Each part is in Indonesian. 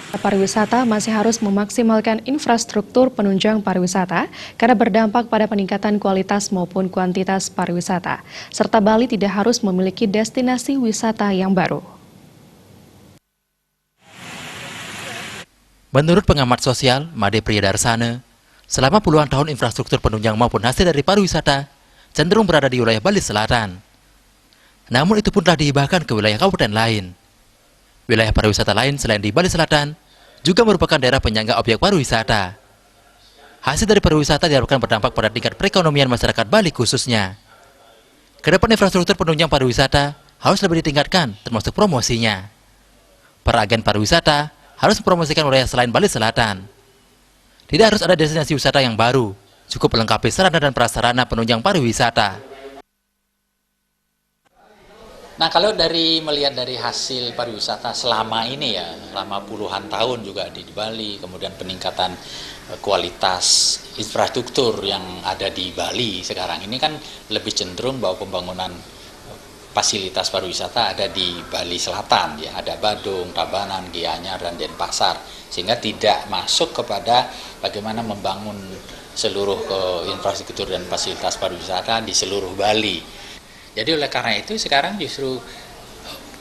Pariwisata masih harus memaksimalkan infrastruktur penunjang pariwisata karena berdampak pada peningkatan kualitas maupun kuantitas pariwisata, serta Bali tidak harus memiliki destinasi wisata yang baru. Menurut pengamat sosial, Made Priyadarsana, selama puluhan tahun infrastruktur penunjang maupun hasil dari pariwisata cenderung berada di wilayah Bali Selatan. Namun itu pun telah dihibahkan ke wilayah kabupaten lain. Wilayah pariwisata lain selain di Bali Selatan juga merupakan daerah penyangga objek pariwisata. Hasil dari pariwisata diharapkan berdampak pada tingkat perekonomian masyarakat Bali khususnya. Kedepan infrastruktur penunjang pariwisata harus lebih ditingkatkan, termasuk promosinya. Para agen pariwisata harus mempromosikan wilayah selain Bali Selatan. Tidak harus ada destinasi wisata yang baru, cukup melengkapi sarana dan prasarana penunjang pariwisata. Nah, kalau melihat dari hasil pariwisata selama ini ya, selama puluhan tahun juga di Bali, kemudian peningkatan kualitas infrastruktur yang ada di Bali sekarang ini kan lebih cenderung bahwa pembangunan fasilitas pariwisata ada di Bali Selatan ya, ada Badung, Tabanan, Gianyar, dan Denpasar, sehingga tidak masuk kepada bagaimana membangun seluruh infrastruktur dan fasilitas pariwisata di seluruh Bali. Jadi oleh karena itu sekarang justru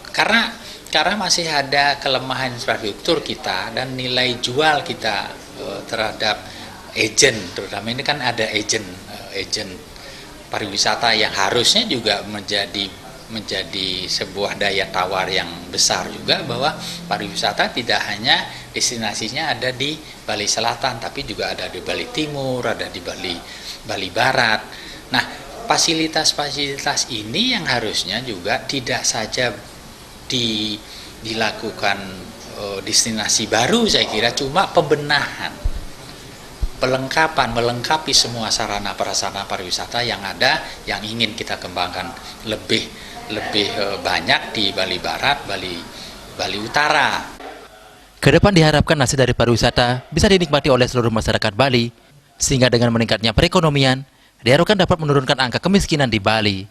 karena masih ada kelemahan infrastruktur kita dan nilai jual kita terhadap agen, terutama ini kan ada agen pariwisata yang harusnya juga menjadi sebuah daya tawar yang besar juga, bahwa pariwisata tidak hanya destinasinya ada di Bali Selatan, tapi juga ada di Bali Timur, ada di Bali Barat. Nah, fasilitas-fasilitas ini yang harusnya juga tidak saja dilakukan destinasi baru, saya kira cuma pembenahan, melengkapi semua sarana prasarana pariwisata yang ada, yang ingin kita kembangkan lebih banyak di Bali Barat, Bali Utara. Kedepan diharapkan hasil dari pariwisata bisa dinikmati oleh seluruh masyarakat Bali, sehingga dengan meningkatnya perekonomian, diharapkan dapat menurunkan angka kemiskinan di Bali.